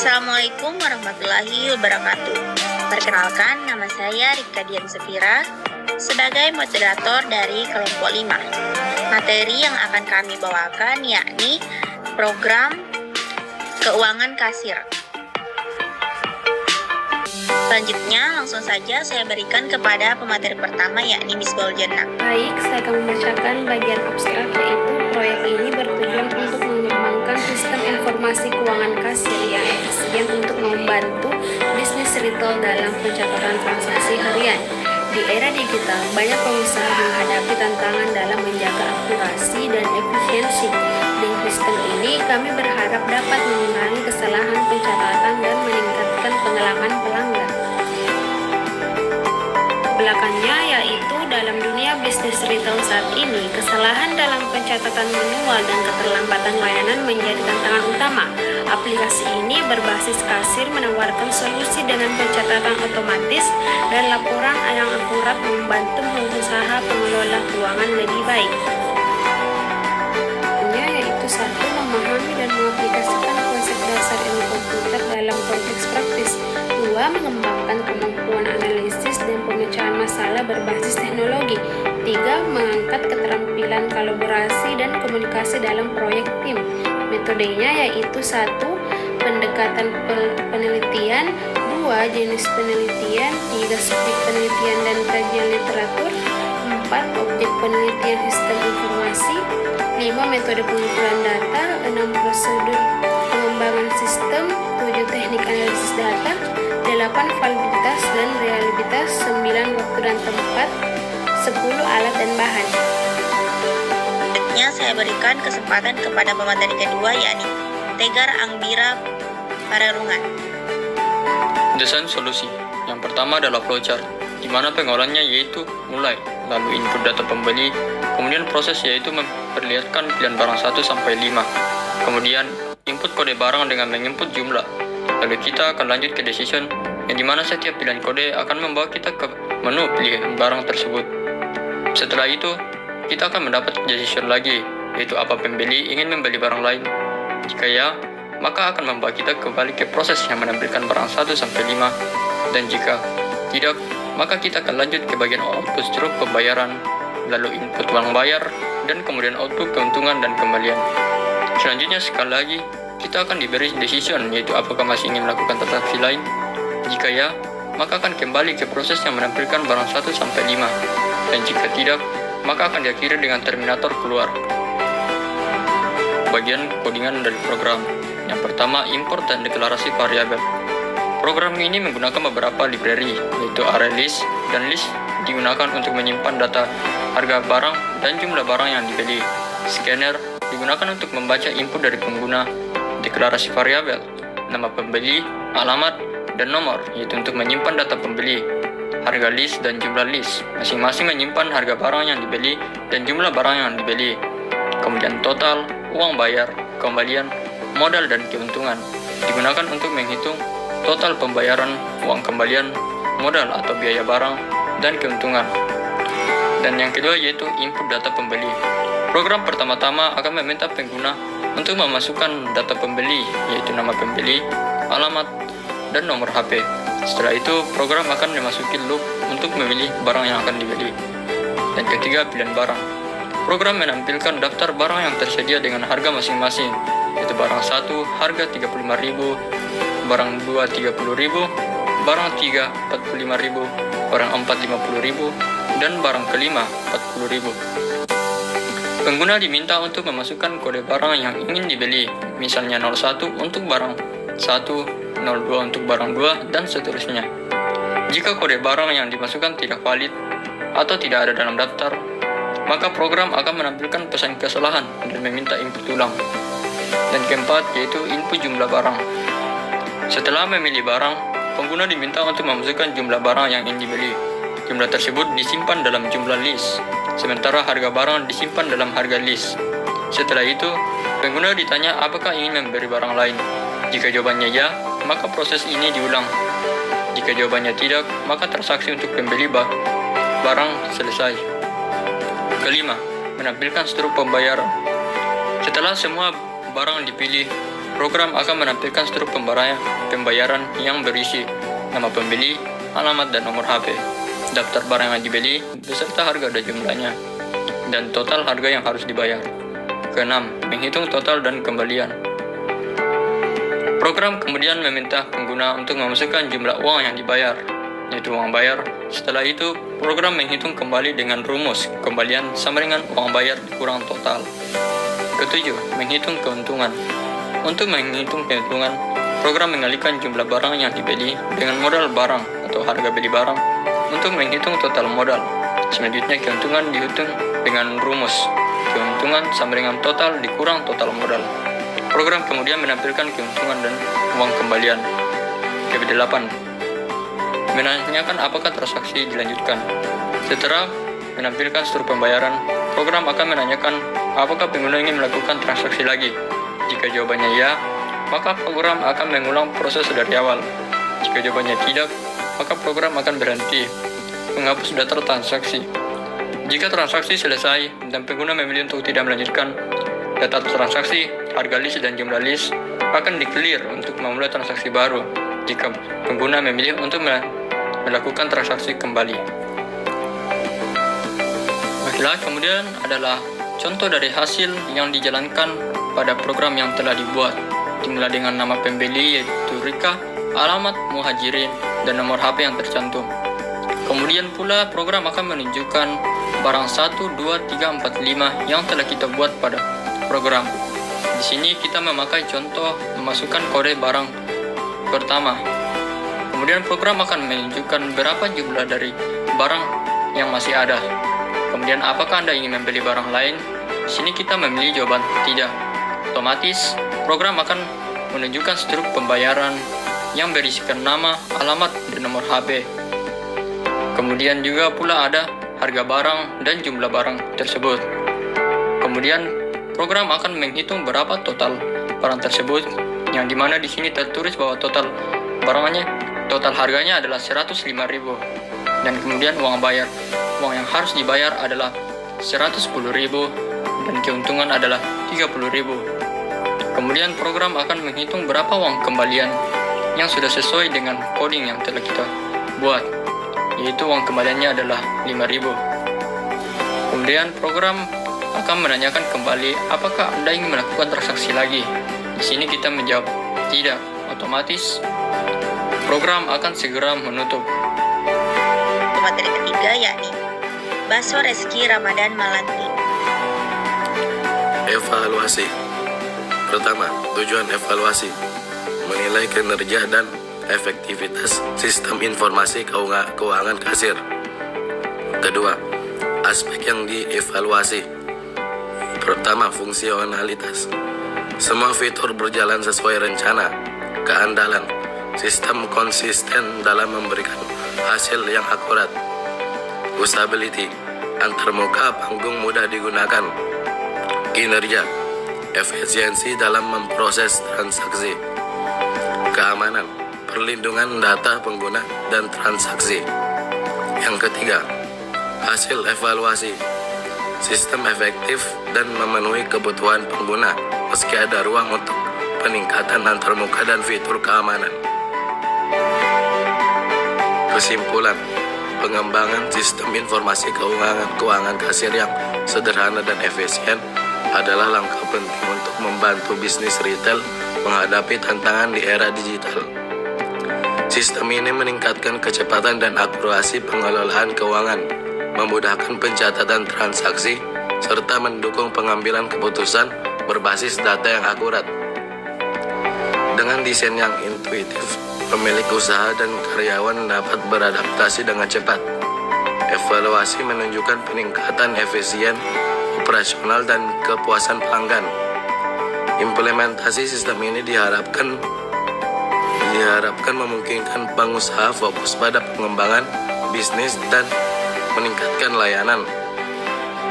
Assalamualaikum warahmatullahi wabarakatuh. Perkenalkan, nama saya Rika Dian Sefira sebagai moderator dari kelompok 5. Materi yang akan kami bawakan yakni program keuangan kasir. Selanjutnya, langsung saja saya berikan kepada pemateri pertama yakni Miss Baljana. Baik, saya akan membacakan bagian abstrak, yaitu proyek ini bertujuan untuk mengembangkan sistem informasi keuangan kasir yang efisien untuk membantu bisnis retail dalam pencatatan transaksi harian. Di era digital, banyak pengusaha menghadapi tantangan dalam menjaga akurasi dan efisiensi. Dengan sistem ini, kami berharap dapat mengurangi kesalahan pencatatan dan meningkatkan pengalaman pelanggan. Belakangnya yaitu dalam dunia bisnis retail saat ini, kesalahan dalam pencatatan manual dan keterlambatan layanan menjadi tantangan utama. Aplikasi ini berbasis kasir menawarkan solusi dengan pencatatan otomatis dan laporan yang akurat membantu pengusaha pengelola keuangan lebih baik. Yaitu 1. Memahami dan mengaplikasikan konsep dasar ilmu komputer dalam konteks praktis. 2. Mengembangkan kemampuan analisis dan pemecahan masalah berbasis teknologi. 3. Mengangkat keterampilan kolaborasi dan komunikasi dalam proyek tim. Metodenya yaitu 1. Pendekatan penelitian, 2. Jenis penelitian, 3. subjek penelitian dan kajian literatur, 4. Objek penelitian sistem informasi, 5. Metode pengumpulan data, 6. Prosedur pengembangan sistem, 7. Teknik analisis data, 8. Validitas dan reliabilitas, 9. Waktu dan tempat, 10. Alat dan bahan. Selanjutnya saya berikan kesempatan kepada pemateri kedua yakni Tegar Angbira Parerungan. Desain solusi. Yang pertama adalah flowchart, di mana pengolahannya yaitu mulai, lalu input data pembeli, kemudian proses yaitu memperlihatkan pilihan barang 1 sampai 5, kemudian input kode barang dengan menginput jumlah, lalu kita akan lanjut ke decision, yang dimana setiap pilihan kode akan membawa kita ke menu pilihan barang tersebut. Setelah itu, kita akan mendapat decision lagi, yaitu apa pembeli ingin membeli barang lain. Jika ya, maka akan membawa kita kembali ke proses yang menampilkan barang 1 sampai 5, dan jika tidak, maka kita akan lanjut ke bagian output struk pembayaran, lalu input uang bayar, dan kemudian output keuntungan dan kembalian. Selanjutnya sekali lagi, kita akan diberi decision, yaitu apakah masih ingin melakukan transaksi lain. Jika ya, maka akan kembali ke proses yang menampilkan barang 1 sampai 5, dan jika tidak, maka akan diakhiri dengan terminator keluar. Bagian codingan dari program. Yang pertama, import dan deklarasi variabel. Program ini menggunakan beberapa library, yaitu ArrayList dan list digunakan untuk menyimpan data harga barang dan jumlah barang yang dibeli. Scanner digunakan untuk membaca input dari pengguna. Deklarasi variabel, nama pembeli, alamat, dan nomor, yaitu untuk menyimpan data pembeli. Harga list dan jumlah list, masing-masing menyimpan harga barang yang dibeli dan jumlah barang yang dibeli. Kemudian total, uang bayar, kembalian, modal, dan keuntungan digunakan untuk menghitung total pembayaran, uang kembalian, modal atau biaya barang, dan keuntungan. Dan yang kedua yaitu input data pembeli. Program pertama-tama akan meminta pengguna untuk memasukkan data pembeli, yaitu nama pembeli, alamat, dan nomor HP. Setelah itu, program akan memasuki loop untuk memilih barang yang akan dibeli. Dan ketiga, pilihan barang. Program menampilkan daftar barang yang tersedia dengan harga masing-masing, yaitu barang 1 harga 35.000, barang 2 30.000, barang 3 45.000, barang 4 50.000, dan barang kelima 40.000. Pengguna diminta untuk memasukkan kode barang yang ingin dibeli, misalnya 01 untuk barang 1, 02 untuk barang 2, dan seterusnya. Jika kode barang yang dimasukkan tidak valid atau tidak ada dalam daftar, maka program akan menampilkan pesan kesalahan dan meminta input ulang. Dan keempat yaitu input jumlah barang. Setelah memilih barang, pengguna diminta untuk memasukkan jumlah barang yang ingin dibeli. Jumlah tersebut disimpan dalam jumlah list, sementara harga barang disimpan dalam harga list. Setelah itu, pengguna ditanya apakah ingin memberi barang lain. Jika jawabannya ya, maka proses ini diulang. Jika jawabannya tidak, maka transaksi untuk pembeli barang selesai. Kelima, menampilkan struk pembayaran. Setelah semua barang dipilih, program akan menampilkan struktur pembayaran yang berisi nama pembeli, alamat dan nomor HP, daftar barang yang dibeli, beserta harga dan jumlahnya, dan total harga yang harus dibayar. Keenam, menghitung total dan kembalian. Program kemudian meminta pengguna untuk memasukkan jumlah uang yang dibayar, yaitu uang bayar. Setelah itu, program menghitung kembali dengan rumus kembalian sama dengan uang bayar dikurang total. Ketujuh, menghitung keuntungan. Untuk menghitung keuntungan, program mengalihkan jumlah barang yang dibeli dengan modal barang atau harga beli barang untuk menghitung total modal. Selanjutnya, keuntungan dihitung dengan rumus keuntungan sama dengan total dikurang total modal. Program kemudian menampilkan keuntungan dan uang kembalian. Ke-8, menanyakan apakah transaksi dilanjutkan. Setelah menampilkan struktur pembayaran, program akan menanyakan apakah pengguna ingin melakukan transaksi lagi. Jika jawabannya ya, maka program akan mengulang proses dari awal. Jika jawabannya tidak, maka program akan berhenti, menghapus data transaksi. Jika transaksi selesai dan pengguna memilih untuk tidak melanjutkan, data transaksi, harga list dan jumlah list akan di-clear untuk memulai transaksi baru jika pengguna memilih untuk melakukan transaksi kembali. Baiklah, kemudian adalah contoh dari hasil yang dijalankan pada program yang telah dibuat, dimulai dengan nama pembeli yaitu Rika, alamat Muhajirin, dan nomor HP yang tercantum. Kemudian pula program akan menunjukkan barang 1, 2, 3, 4, 5 yang telah kita buat pada program. Di sini kita memakai contoh memasukkan kode barang pertama. Kemudian program akan menunjukkan berapa jumlah dari barang yang masih ada. Kemudian apakah Anda ingin membeli barang lain? Di sini kita memilih jawaban tidak. Otomatis program akan menunjukkan struktur pembayaran yang berisikan nama, alamat, dan nomor HP. Kemudian juga pula ada harga barang dan jumlah barang tersebut. Kemudian program akan menghitung berapa total barang tersebut, yang dimana di sini tertulis bahwa total harganya adalah 105.000, dan kemudian uang yang harus dibayar adalah 110.000 dan keuntungan adalah 30.000. Kemudian program akan menghitung berapa uang kembalian yang sudah sesuai dengan coding yang telah kita buat, yaitu uang kembaliannya adalah 5.000. Kemudian program akan menanyakan kembali apakah Anda ingin melakukan transaksi lagi. Di sini kita menjawab tidak. Otomatis program akan segera menutup. Materi ketiga yakni Baso Reski Ramadan Malanti. Evaluasi. Pertama, tujuan evaluasi menilai kinerja dan efektivitas sistem informasi keuangan kasir. Kedua, aspek yang dievaluasi. Pertama, fungsionalitas. Semua fitur berjalan sesuai rencana. Keandalan, sistem konsisten dalam memberikan hasil yang akurat. Usability, antarmuka panggung mudah digunakan. Kinerja, efisiensi dalam memproses transaksi. Keamanan, perlindungan data pengguna dan transaksi. Yang ketiga, hasil evaluasi. Sistem efektif dan memenuhi kebutuhan pengguna meski ada ruang untuk peningkatan antarmuka dan fitur keamanan. Kesimpulan, pengembangan sistem informasi keuangan kasir yang sederhana dan efisien adalah langkah penting untuk membantu bisnis retail menghadapi tantangan di era digital. Sistem ini meningkatkan kecepatan dan akurasi pengelolaan keuangan, memudahkan pencatatan transaksi, serta mendukung pengambilan keputusan berbasis data yang akurat. Dengan desain yang intuitif, pemilik usaha dan karyawan dapat beradaptasi dengan cepat. Evaluasi menunjukkan peningkatan efisien, operasional, dan kepuasan pelanggan. Implementasi sistem ini diharapkan memungkinkan pengusaha fokus pada pengembangan bisnis dan meningkatkan layanan.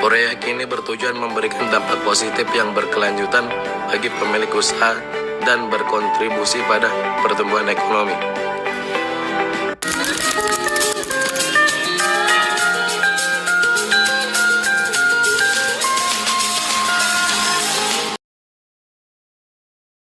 Proyek ini bertujuan memberikan dampak positif yang berkelanjutan bagi pemilik usaha dan berkontribusi pada pertumbuhan ekonomi.